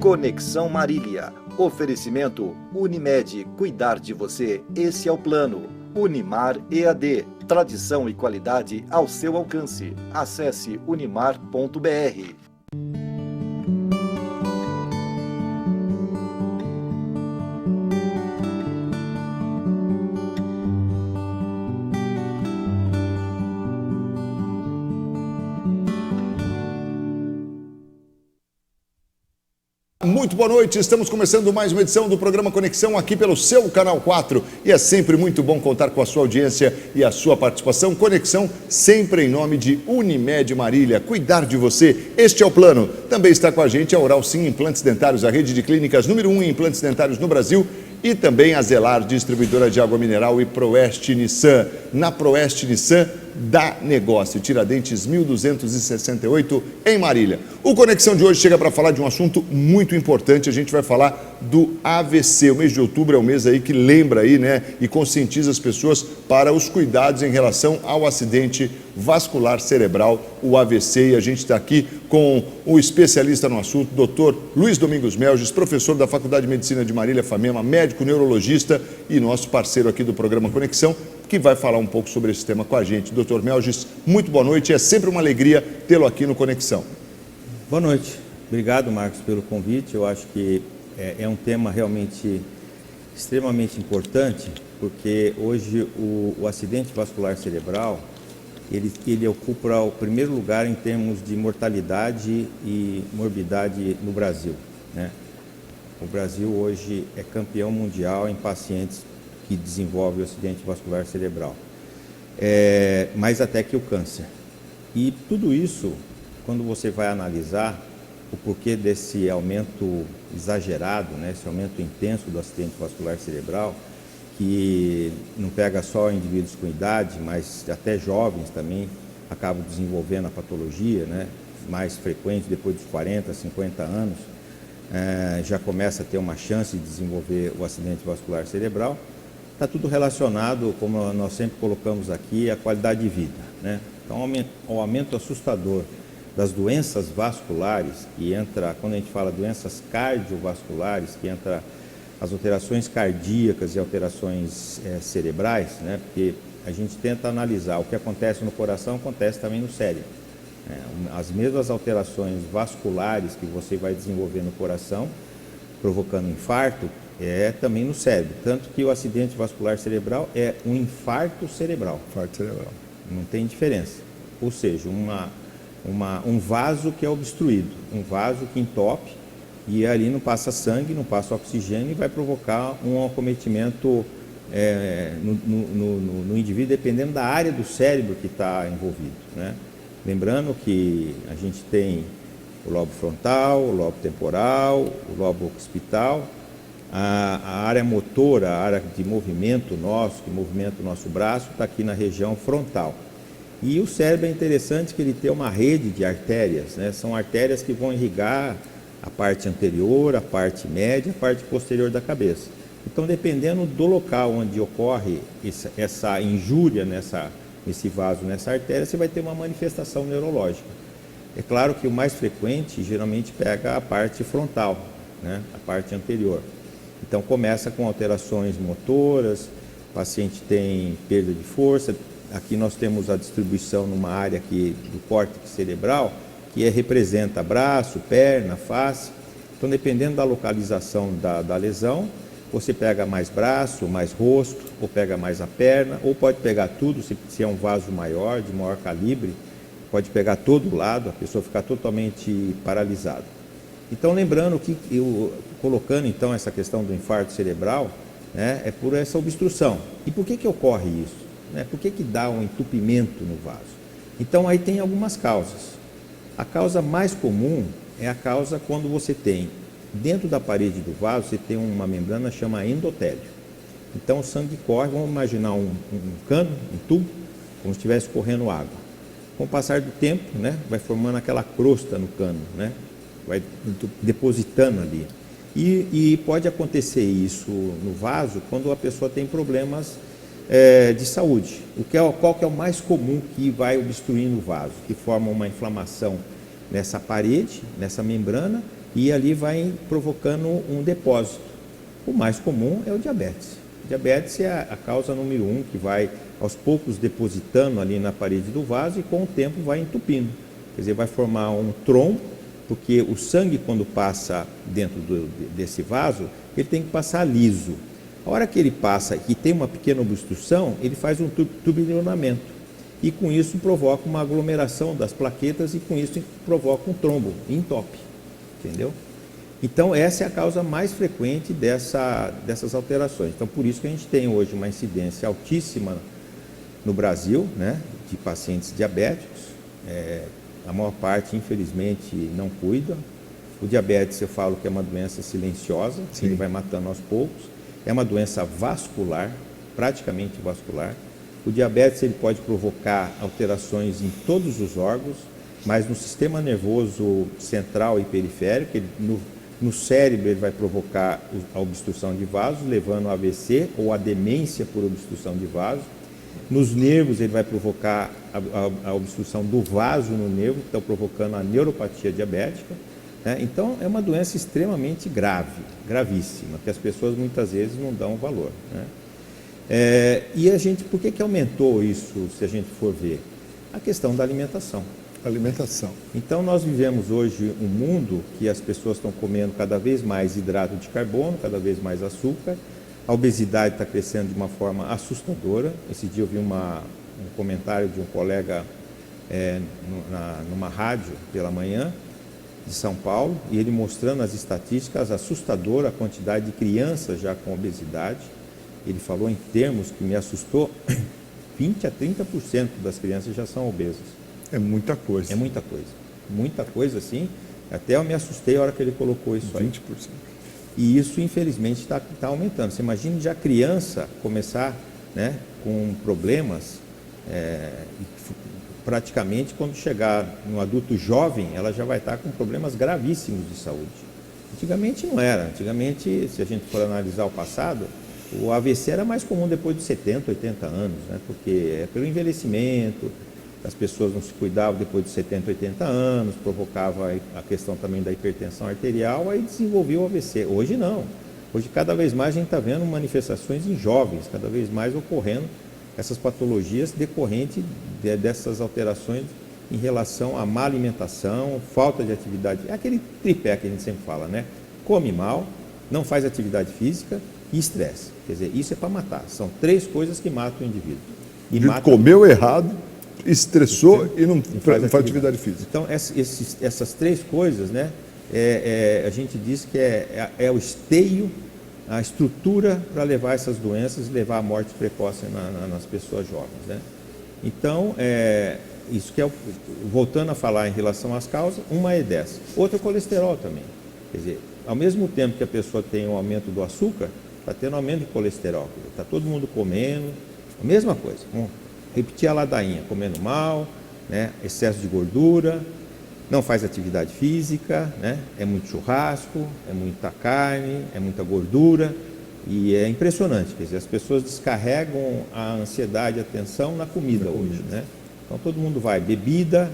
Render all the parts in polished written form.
Conexão Marília. Oferecimento Unimed. Cuidar de você, esse é o plano. Unimar EAD. Tradição e qualidade ao seu alcance. Acesse unimar.br. Muito boa noite, estamos começando mais uma edição do programa Conexão aqui pelo seu Canal 4 e é sempre muito bom contar com a sua audiência e a sua participação. Conexão sempre em nome de Unimed Marília, cuidar de você, este é o plano. Também está com a gente a Oral Sim Implantes Dentários, a rede de clínicas número 1 em implantes dentários no Brasil, e também a Zelar, distribuidora de água mineral, e Proeste Nissan. Na Proeste Nissan dá negócio. Tiradentes 1268 em Marília. O Conexão de hoje chega para falar de um assunto muito importante. A gente vai falar do AVC. O mês de outubro é o mês aí que lembra aí, né, e conscientiza as pessoas para os cuidados em relação ao acidente vascular cerebral, o AVC. E a gente está aqui com o especialista no assunto, Dr. Luiz Domingos Melges, professor da Faculdade de Medicina de Marília, FAMEMA, médico neurologista e nosso parceiro aqui do programa Conexão, que vai falar um pouco sobre esse tema com a gente. Dr. Melges, muito boa noite, é sempre uma alegria tê-lo aqui no Conexão. Boa noite, obrigado, Marcos, pelo convite. Eu acho que é um tema realmente extremamente importante, porque hoje o acidente vascular cerebral, ele ocupa o primeiro lugar em termos de mortalidade e morbidade no Brasil, né? O Brasil hoje é campeão mundial em pacientes que desenvolvem o acidente vascular cerebral, mais até que o câncer. E tudo isso, quando você vai analisar o porquê desse aumento exagerado, né, esse aumento intenso do acidente vascular cerebral, que não pega só indivíduos com idade, mas até jovens também acabam desenvolvendo a patologia, né, mais frequente depois dos 40, 50 anos, já começa a ter uma chance de desenvolver o acidente vascular cerebral. Está tudo relacionado, como nós sempre colocamos aqui, à qualidade de vida, né? Então, o aumento assustador das doenças vasculares, que entra, quando a gente fala doenças cardiovasculares, que entra as alterações cardíacas e alterações cerebrais, né? Porque a gente tenta analisar o que acontece no coração, acontece também no cérebro. As mesmas alterações vasculares que você vai desenvolver no coração, provocando infarto, também no cérebro. Tanto que o acidente vascular cerebral é um infarto cerebral. Infarto cerebral. Não tem diferença. Ou seja, um vaso que é obstruído, um vaso que entope e ali não passa sangue, não passa oxigênio e vai provocar um acometimento no indivíduo, dependendo da área do cérebro que está envolvido, né? Lembrando que a gente tem o lobo frontal, o lobo temporal, o lobo occipital, a área motora, a área de movimento nosso, que movimenta o nosso braço, está aqui na região frontal. E o cérebro é interessante que ele tem uma rede de artérias, né? São artérias que vão irrigar a parte anterior, a parte média, a parte posterior da cabeça. Então, dependendo do local onde ocorre essa injúria nesse vaso, nessa artéria, você vai ter uma manifestação neurológica. É claro que o mais frequente geralmente pega a parte frontal, né? A parte anterior. Então começa com alterações motoras, o paciente tem perda de força. Aqui nós temos a distribuição numa área aqui do córtex cerebral, que representa braço, perna, face. Então, dependendo da localização da lesão, você pega mais braço, mais rosto, ou pega mais a perna, ou pode pegar tudo, se é um vaso maior, de maior calibre, pode pegar todo o lado, a pessoa ficar totalmente paralisada. Então, lembrando que, colocando então essa questão do infarto cerebral, né, é por essa obstrução. E por que ocorre isso? Né? Por que dá um entupimento no vaso? Então, aí tem algumas causas. A causa mais comum é a causa quando você tem, dentro da parede do vaso, você tem uma membrana chamada endotélio. Então, o sangue corre, vamos imaginar um cano, um tubo, como se estivesse correndo água. Com o passar do tempo, né, vai formando aquela crosta no cano, né? Vai depositando ali. E pode acontecer isso no vaso quando a pessoa tem problemas de saúde. Qual que é o mais comum que vai obstruindo o vaso? Que forma uma inflamação nessa parede, nessa membrana, e ali vai provocando um depósito. O mais comum é o diabetes. O diabetes é a causa número 1, que vai aos poucos depositando ali na parede do vaso e com o tempo vai entupindo. Quer dizer, vai formar um trombo, porque o sangue, quando passa dentro desse vaso, ele tem que passar liso. A hora que ele passa e tem uma pequena obstrução, ele faz um turbinamento. E com isso provoca uma aglomeração das plaquetas e com isso provoca um trombo, entope. Entendeu? Então, essa é a causa mais frequente dessas alterações. Então, por isso que a gente tem hoje uma incidência altíssima no Brasil, né, de pacientes diabéticos. A maior parte, infelizmente, não cuida. O diabetes, eu falo que é uma doença silenciosa, que ele vai matando aos poucos. É uma doença vascular, praticamente vascular. O diabetes ele pode provocar alterações em todos os órgãos, mas no sistema nervoso central e periférico, no cérebro ele vai provocar a obstrução de vasos, levando ao AVC ou a demência por obstrução de vasos. Nos nervos ele vai provocar a obstrução do vaso no nervo, que está provocando a neuropatia diabética. Né? Então é uma doença extremamente grave, gravíssima, que as pessoas muitas vezes não dão valor. Né? E a gente, por que aumentou isso, se a gente for ver? A questão da alimentação. Alimentação. Então nós vivemos hoje um mundo que as pessoas estão comendo cada vez mais hidrato de carbono, cada vez mais açúcar. A obesidade está crescendo de uma forma assustadora. Esse dia eu vi um comentário de um colega numa rádio pela manhã de São Paulo, e ele mostrando as estatísticas assustadoras, a quantidade de crianças já com obesidade. Ele falou em termos que me assustou, 20 a 30% das crianças já são obesas. É muita coisa. É muita coisa. Muita coisa, assim. Até eu me assustei a hora que ele colocou isso 20%. Aí. 20%. E isso, infelizmente, está aumentando. Você imagina já a criança começar, né, com problemas, praticamente quando chegar no adulto jovem, ela já vai estar com problemas gravíssimos de saúde. Antigamente não era. Antigamente, se a gente for analisar o passado, o AVC era mais comum depois de 70, 80 anos, né, porque é pelo envelhecimento. As pessoas não se cuidavam depois de 70, 80 anos, provocava a questão também da hipertensão arterial, aí desenvolveu o AVC. Hoje não. Hoje cada vez mais a gente está vendo manifestações em jovens, cada vez mais ocorrendo essas patologias decorrentes dessas alterações em relação à má alimentação, falta de atividade. É aquele tripé que a gente sempre fala, né? Come mal, não faz atividade física e estresse. Quer dizer, isso é para matar. São 3 coisas que matam o indivíduo. E comeu errado, estressou e não faz atividade física. Então, essas 3 coisas, né, a gente diz que é o esteio, a estrutura para levar essas doenças e levar a morte precoce nas pessoas jovens. Né? Então, isso que voltando a falar em relação às causas, uma é dessa. Outra é o colesterol também. Quer dizer, ao mesmo tempo que a pessoa tem um aumento do açúcar, está tendo aumento de colesterol. Está todo mundo comendo, a mesma coisa. Repetir a ladainha, comendo mal, né, excesso de gordura, não faz atividade física, né, é muito churrasco, é muita carne, é muita gordura, e é impressionante, quer dizer, as pessoas descarregam a ansiedade e a tensão na comida hoje, né? Então todo mundo vai, bebida,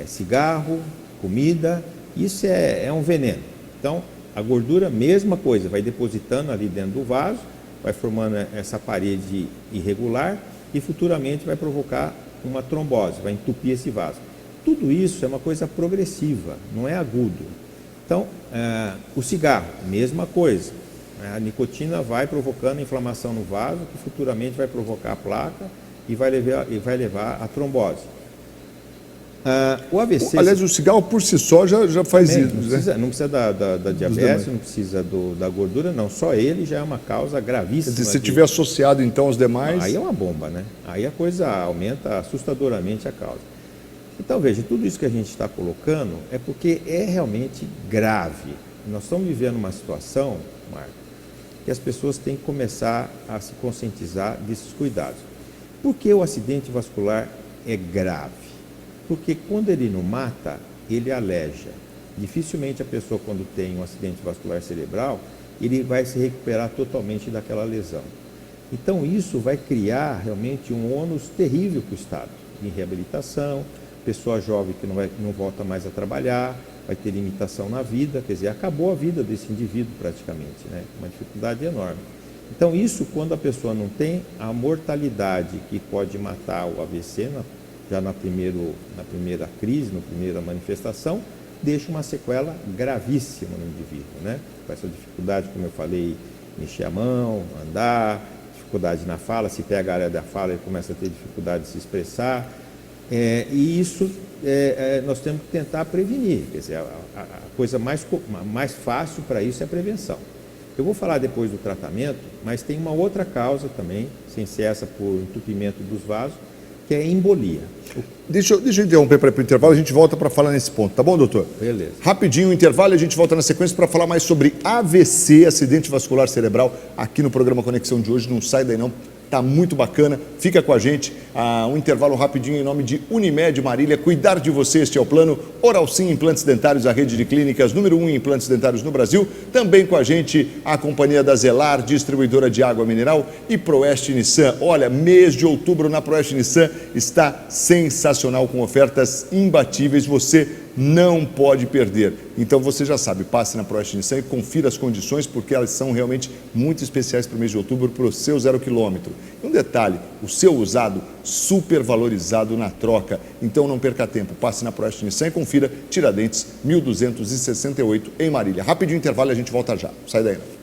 cigarro, comida, isso é um veneno. Então a gordura, mesma coisa, vai depositando ali dentro do vaso, vai formando essa parede irregular, e futuramente vai provocar uma trombose, vai entupir esse vaso. Tudo isso é uma coisa progressiva, não é agudo. Então, o cigarro, mesma coisa. A nicotina vai provocando inflamação no vaso, que futuramente vai provocar a placa e vai levar a trombose. O AVC... Aliás, o cigarro por si só já faz também, isso. Não precisa da diabetes, não precisa da gordura, não. Só ele já é uma causa gravíssima. Se tiver associado, então, aos demais... Aí é uma bomba, né? Aí a coisa aumenta assustadoramente a causa. Então, veja, tudo isso que a gente está colocando é porque é realmente grave. Nós estamos vivendo uma situação, Marco, que as pessoas têm que começar a se conscientizar desses cuidados. Por que o acidente vascular é grave? Porque quando ele não mata, ele aleja. Dificilmente a pessoa, quando tem um acidente vascular cerebral, ele vai se recuperar totalmente daquela lesão. Então isso vai criar realmente um ônus terrível para o Estado, em reabilitação, pessoa jovem que não volta mais a trabalhar, vai ter limitação na vida, quer dizer, acabou a vida desse indivíduo praticamente, né? Uma dificuldade enorme. Então isso, quando a pessoa não tem a mortalidade que pode matar o AVC já na primeira crise, na primeira manifestação, deixa uma sequela gravíssima no indivíduo, né? Com essa dificuldade, como eu falei, mexer a mão, andar, dificuldade na fala, se pega a área da fala, ele começa a ter dificuldade de se expressar, e isso nós temos que tentar prevenir, quer dizer, a coisa mais fácil para isso é a prevenção. Eu vou falar depois do tratamento, mas tem uma outra causa também, sem ser essa por entupimento dos vasos, que é a embolia. Deixa eu interromper para o intervalo, a gente volta para falar nesse ponto, tá bom, doutor? Beleza. Rapidinho o intervalo e a gente volta na sequência para falar mais sobre AVC, acidente vascular cerebral, aqui no programa Conexão de hoje. Não sai daí não, tá muito bacana, fica com a gente. Um intervalo rapidinho em nome de Unimed Marília. Cuidar de você, este é o plano. Oral Sim Implantes Dentários, a rede de clínicas número 1 em implantes dentários no Brasil. Também com a gente a companhia da Zelar, distribuidora de água mineral, e Proeste Nissan. Olha, mês de outubro na Proeste Nissan está sensacional, com ofertas imbatíveis. Você não pode perder. Então você já sabe, passe na Proeste Nissan e confira as condições, porque elas são realmente muito especiais para o mês de outubro, para o seu 0 km. E um detalhe, o seu usado super valorizado na troca. Então não perca tempo, passe na Proeste Nissan e confira Tiradentes 1268 em Marília. Rapidinho intervalo e a gente volta já. Sai daí não.